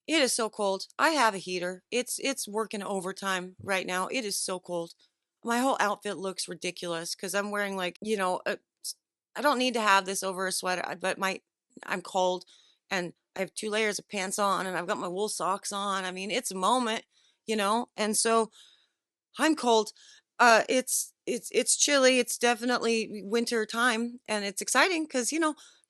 It is so cold. I have a heater. It's working overtime right now. It is so cold. My whole outfit looks ridiculous because I'm wearing like, I don't need to have this over a sweater, but I'm cold and I have two layers of pants on and I've got my wool socks on. I mean, it's a moment. And so I'm cold. It's chilly. It's definitely winter time, and it's exciting because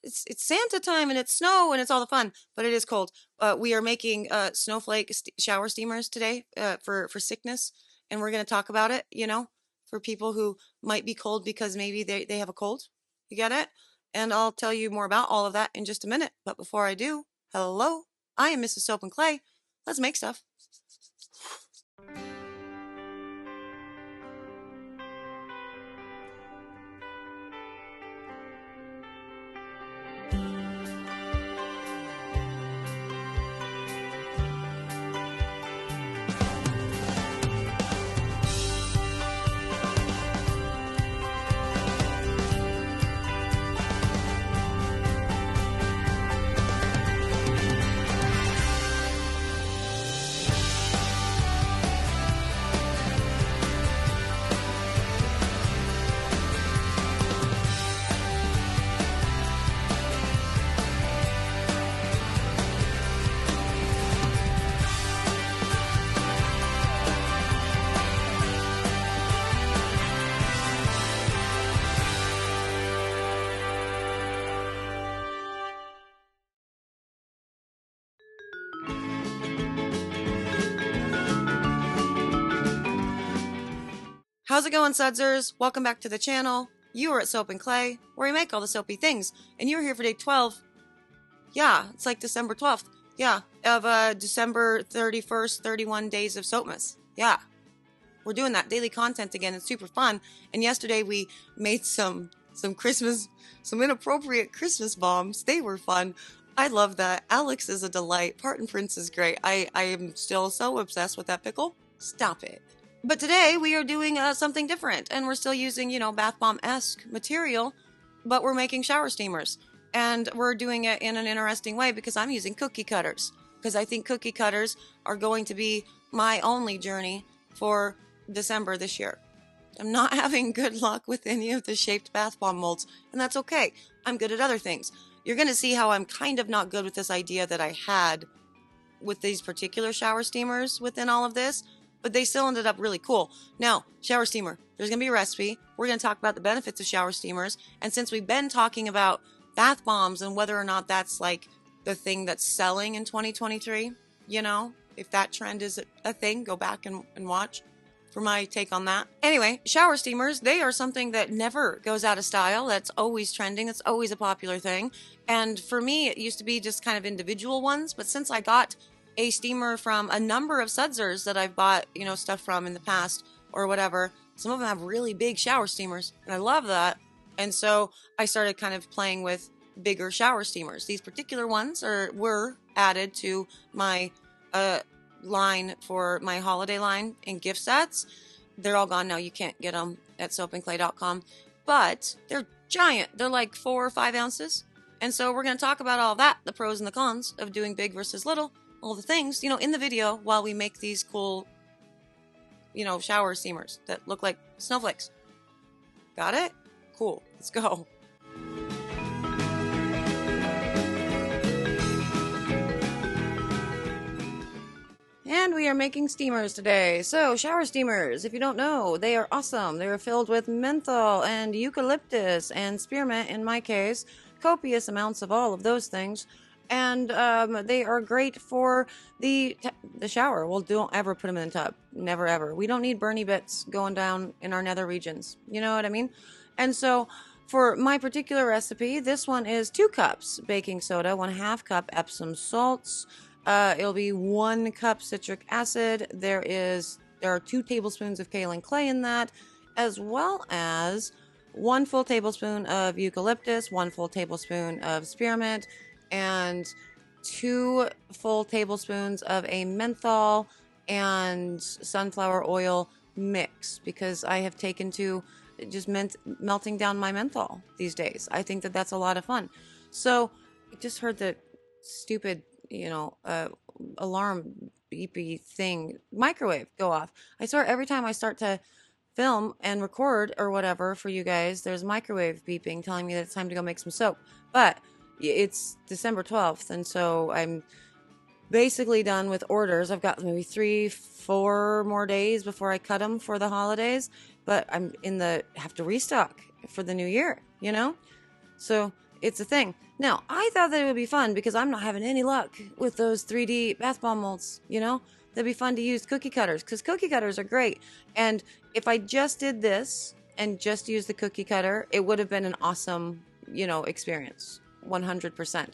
it's Santa time and it's snow and it's all the fun. But it is cold. We are making snowflake shower steamers today for sickness, and we're gonna talk about it. For people who might be cold because maybe they have a cold. You get it? And I'll tell you more about all of that in just a minute. But before I do, hello, I am Mrs. Soap and Clay. Let's make stuff. How's it going, Sudsers? Welcome back to the channel. You are at Soap and Clay, where we make all the soapy things, and you're here for day 12. Yeah, it's like December 12th. Yeah, of December 31st, 31 days of Soapmas. Yeah, we're doing that daily content again. It's super fun. And yesterday we made some Christmas, some inappropriate Christmas bombs. They were fun. I love that. Alex is a delight. Parton Prince is great. I am still so obsessed with that pickle. Stop it. But today we are doing something different, and we're still using, bath bomb-esque material, but we're making shower steamers. And we're doing it in an interesting way because I'm using cookie cutters. Because I think cookie cutters are going to be my only journey for December this year. I'm not having good luck with any of the shaped bath bomb molds, and that's okay. I'm good at other things. You're going to see how I'm kind of not good with this idea that I had with these particular shower steamers within all of this, but they still ended up really cool. Now, shower steamer, there's going to be a recipe. We're going to talk about the benefits of shower steamers. And since we've been talking about bath bombs and whether or not that's like the thing that's selling in 2023, if that trend is a thing, go back and watch for my take on that. Anyway, shower steamers, they are something that never goes out of style. That's always trending. That's always a popular thing. And for me, it used to be just kind of individual ones. But since I got a steamer from a number of sudsers that I've bought, stuff from in the past or whatever, some of them have really big shower steamers. And I love that. And so I started kind of playing with bigger shower steamers. These particular ones were added to my line for my holiday line in gift sets. They're all gone now. You can't get them at soapandclay.com, but they're giant. They're like 4 or 5 ounces. And so we're going to talk about all that, the pros and the cons of doing big versus little, all the things, in the video while we make these cool, shower steamers that look like snowflakes. Got it? Cool. Let's go. And we are making steamers today. So, shower steamers, if you don't know, they are awesome. They are filled with menthol and eucalyptus and spearmint, in my case, copious amounts of all of those things. And they are great for the shower. Well, don't ever put them in the tub. Never, ever. We don't need Bernie bits going down in our nether regions. You know what I mean? And so, for my particular recipe, this one is 2 cups baking soda, 1/2 cup Epsom salts. It'll be 1 cup citric acid. There are 2 tablespoons of kaolin clay in that, as well as 1 full tablespoon of eucalyptus, 1 full tablespoon of spearmint, and 2 full tablespoons of a menthol and sunflower oil mix, because I have taken to just melting down my menthol these days. I think that that's a lot of fun. So I just heard that stupid, alarm beepy thing, microwave go off. I swear every time I start to film and record or whatever for you guys, there's a microwave beeping telling me that it's time to go make some soap. But it's December 12th, and so I'm basically done with orders. I've got maybe 3-4 more days before I cut them for the holidays, but I'm have to restock for the new year, you know? So it's a thing. Now, I thought that it would be fun because I'm not having any luck with those 3D bath bomb molds, you know? That'd be fun to use cookie cutters because cookie cutters are great. And if I just did this and just used the cookie cutter, it would have been an awesome, experience, 100%.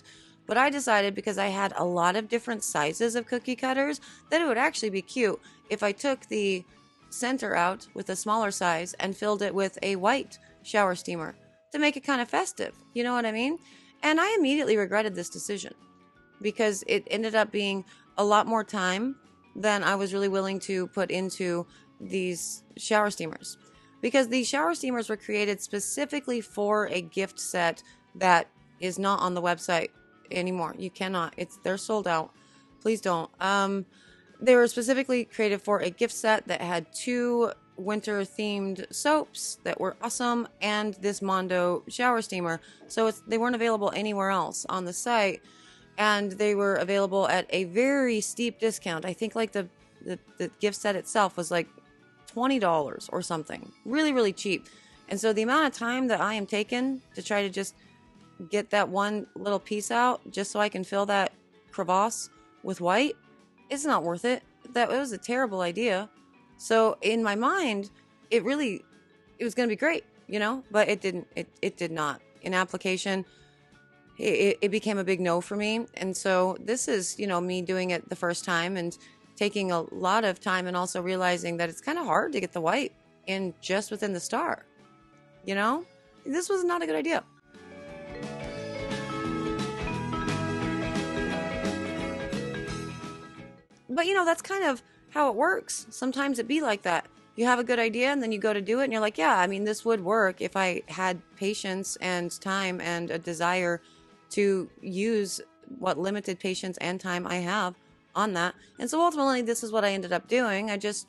But I decided, because I had a lot of different sizes of cookie cutters, that it would actually be cute if I took the center out with a smaller size and filled it with a white shower steamer to make it kind of festive. You know what I mean? And I immediately regretted this decision because it ended up being a lot more time than I was really willing to put into these shower steamers. Because these shower steamers were created specifically for a gift set that is not on the website anymore. You cannot. They're sold out. Please don't. They were specifically created for a gift set that had 2 winter themed soaps that were awesome and this Mondo shower steamer. So they weren't available anywhere else on the site, and they were available at a very steep discount. I think like the gift set itself was like $20 or something. Really, really cheap. And so the amount of time that I am taking to try to just get that one little piece out just so I can fill that crevasse with white, it's not worth it. It was a terrible idea. So in my mind, it was going to be great, but it didn't. It did not. In application, it became a big no for me. And so this is, me doing it the first time and taking a lot of time, and also realizing that it's kind of hard to get the white in just within the star. This was not a good idea. But that's kind of how it works. Sometimes it be like that. You have a good idea and then you go to do it and you're like, yeah, I mean, this would work if I had patience and time and a desire to use what limited patience and time I have on that. And so ultimately, this is what I ended up doing. I just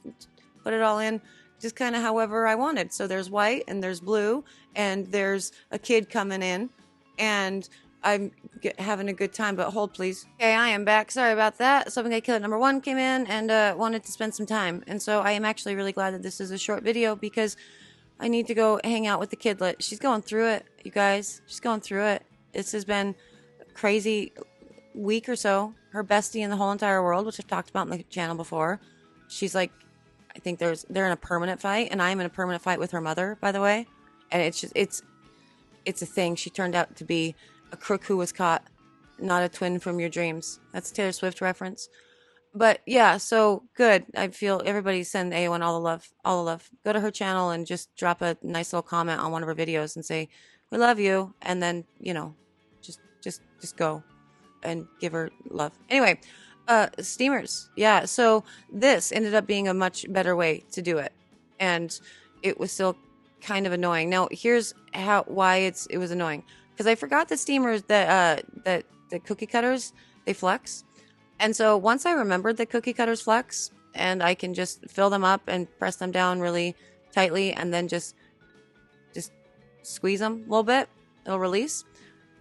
put it all in just kind of however I wanted. So there's white and there's blue and there's a kid coming in and I'm having a good time, but hold please. Okay, I am back. Sorry about that. Something I Killed number 1 came in and wanted to spend some time. And so I am actually really glad that this is a short video because I need to go hang out with the kidlet. She's going through it, you guys. She's going through it. This has been a crazy week or so. Her bestie in the whole entire world, which I've talked about on the channel before. She's like, I think they're in a permanent fight, and I'm in a permanent fight with her mother, by the way. And it's a thing. She turned out to be a crook who was caught, not a twin from your dreams. That's a Taylor Swift reference. But yeah, so good. I feel everybody send A1 all the love, all the love. Go to her channel and just drop a nice little comment on one of her videos and say, we love you. And then, just go and give her love. Anyway, steamers. Yeah. So this ended up being a much better way to do it. And it was still kind of annoying. Now here's why it was annoying. Because I forgot the steamers that the cookie cutters, they flex. And so once I remembered that cookie cutters flex and I can just fill them up and press them down really tightly and then just squeeze them a little bit, it'll release.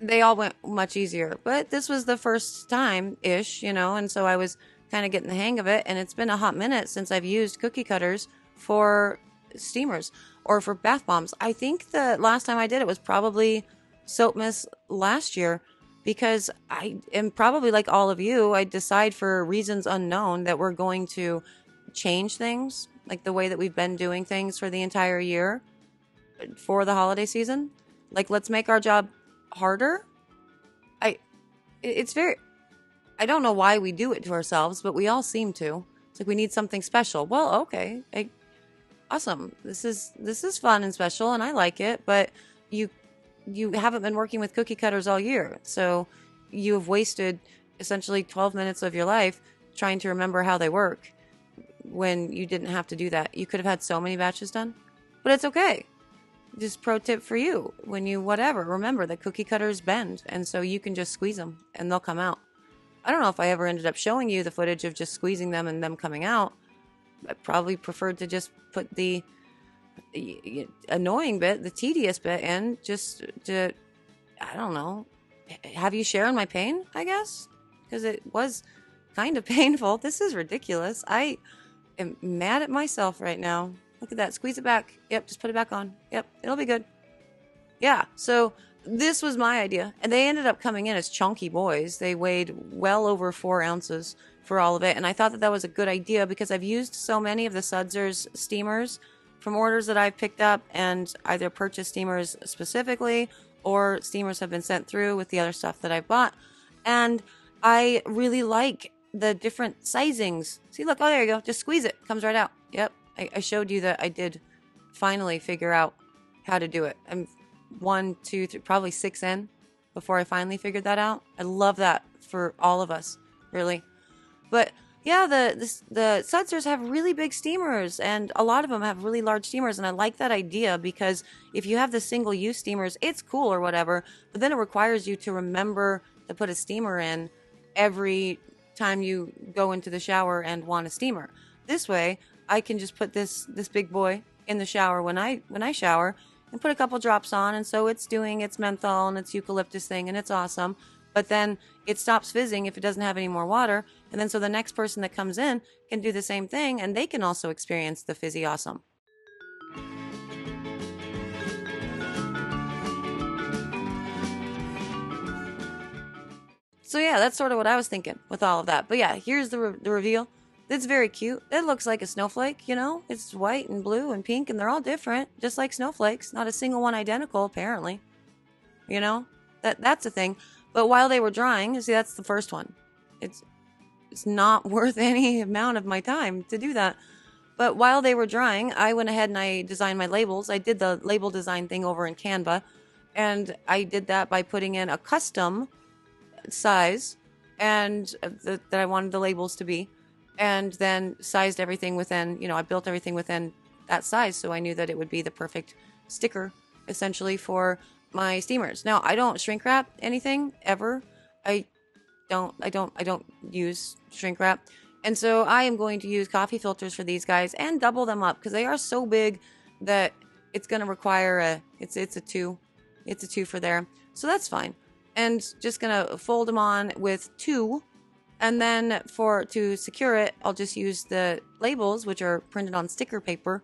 They all went much easier. But this was the first time-ish, and so I was kind of getting the hang of it. And it's been a hot minute since I've used cookie cutters for steamers or for bath bombs. I think the last time I did it was probably Soapmas last year, because I am probably like all of you, I decide for reasons unknown that we're going to change things, like the way that we've been doing things for the entire year for the holiday season. Like, let's make our job harder. I don't know why we do it to ourselves, but we all seem to. It's like we need something special. Well, okay, awesome. This is fun and special, and I like it, but you haven't been working with cookie cutters all year. So you have wasted essentially 12 minutes of your life trying to remember how they work when you didn't have to do that. You could have had so many batches done, but it's okay. Just pro tip for you. When you remember that cookie cutters bend, and so you can just squeeze them and they'll come out. I don't know if I ever ended up showing you the footage of just squeezing them and them coming out. I probably preferred to just put the annoying bit, the tedious bit in, just to, I don't know, have you share in my pain, I guess? Because it was kind of painful. This is ridiculous. I am mad at myself right now. Look at that. Squeeze it back. Yep, just put it back on. Yep, it'll be good. Yeah, so this was my idea. And they ended up coming in as chunky boys. They weighed well over 4 ounces for all of it. And I thought that that was a good idea because I've used so many of the Sudzers steamers from orders that I've picked up and either purchased steamers specifically or steamers have been sent through with the other stuff that I bought. And I really like the different sizings. See, look, oh, there you go. Just squeeze it. Comes right out. Yep. I showed you that I did finally figure out how to do it. I'm 1, 2, 3, probably 6 in before I finally figured that out. I love that for all of us, really. But yeah, the Sudsers have really big steamers, and a lot of them have really large steamers, and I like that idea because if you have the single-use steamers, it's cool or whatever, but then it requires you to remember to put a steamer in every time you go into the shower and want a steamer. This way, I can just put this big boy in the shower when I shower and put a couple drops on, and so it's doing its menthol and its eucalyptus thing, and it's awesome. But then it stops fizzing if it doesn't have any more water, and then so the next person that comes in can do the same thing, and they can also experience the fizzy awesome. So yeah, that's sort of what I was thinking with all of that. But yeah, here's the reveal. It's very cute. It looks like a snowflake, you know? It's white and blue and pink, and they're all different, just like snowflakes. Not a single one identical, apparently. You know? That's a thing. But while they were drying, see, that's the first one. It's not worth any amount of my time to do that. But while they were drying, I went ahead and I designed my labels. I did the label design thing over in Canva, and I did that by putting in a custom size and that I wanted the labels to be, and then sized everything within, you know, I built everything within that size, so I knew that it would be the perfect sticker essentially for my steamers. Now, I don't shrink wrap anything ever. I don't use shrink wrap. And so I am going to use coffee filters for these guys and double them up because they are so big that it's going to require it's a 2. It's a 2 for there. So that's fine. And just going to fold them on with 2. And then to secure it, I'll just use the labels, which are printed on sticker paper,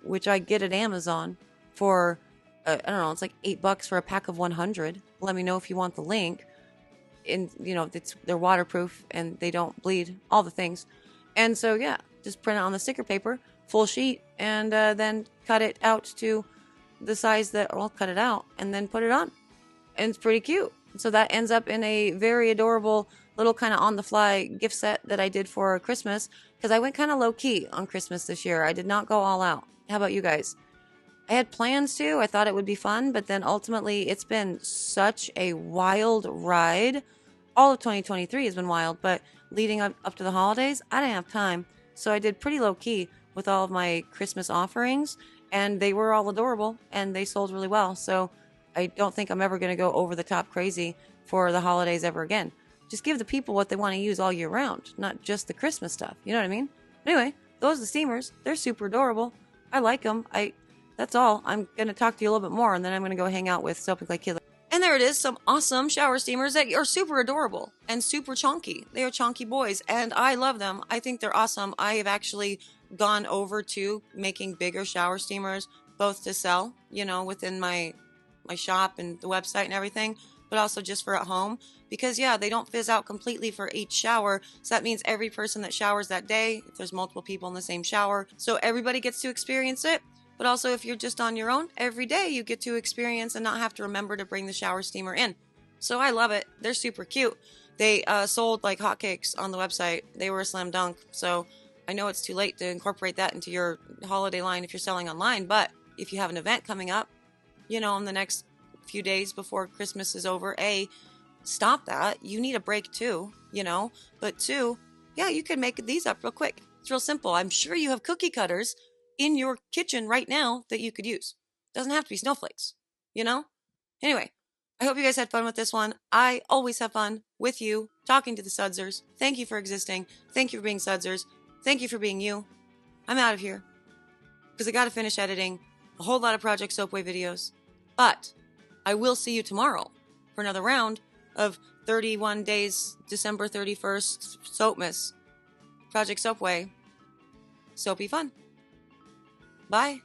which I get at Amazon for, I don't know, it's like $8 for a pack of 100. Let me know if you want the link. And, you know, they're waterproof and they don't bleed, all the things. And so, yeah, just print it on the sticker paper, full sheet, and then cut it out to the size that, or I'll cut it out and then put it on. And it's pretty cute. So that ends up in a very adorable little kind of on-the-fly gift set that I did for Christmas, because I went kind of low-key on Christmas this year. I did not go all out. How about you guys? I had plans to. I thought it would be fun, but then ultimately it's been such a wild ride. All of 2023 has been wild, but leading up to the holidays, I didn't have time. So I did pretty low-key with all of my Christmas offerings, and they were all adorable, and they sold really well. So I don't think I'm ever going to go over the top crazy for the holidays ever again. Just give the people what they want to use all year round, not just the Christmas stuff. You know what I mean? Anyway, those are the steamers. They're super adorable. I like them. That's all. I'm going to talk to you a little bit more, and then I'm going to go hang out with Soap and Clay Killer. And there it is, some awesome shower steamers that are super adorable and super chunky. They are chunky boys, and I love them. I think they're awesome. I have actually gone over to making bigger shower steamers, both to sell, you know, within my shop and the website and everything, but also just for at home. Because, yeah, they don't fizz out completely for each shower. So that means every person that showers that day, if there's multiple people in the same shower, so everybody gets to experience it. But also, if you're just on your own, every day you get to experience and not have to remember to bring the shower steamer in. So I love it. They're super cute. They sold like hotcakes on the website. They were a slam dunk. So I know it's too late to incorporate that into your holiday line if you're selling online. But if you have an event coming up, you know, in the next few days before Christmas is over, stop that. You need a break too, you know. But 2, yeah, you can make these up real quick. It's real simple. I'm sure you have cookie cutters in your kitchen right now that you could use. Doesn't have to be snowflakes, you know? Anyway, I hope you guys had fun with this one. I always have fun with you talking to the Sudsers. Thank you for existing. Thank you for being Sudsers. Thank you for being you. I'm out of here because I got to finish editing a whole lot of Project Soapway videos. But I will see you tomorrow for another round of 31 days, December 31st, Soapmas. Project Soapway. Soapy fun. Bye.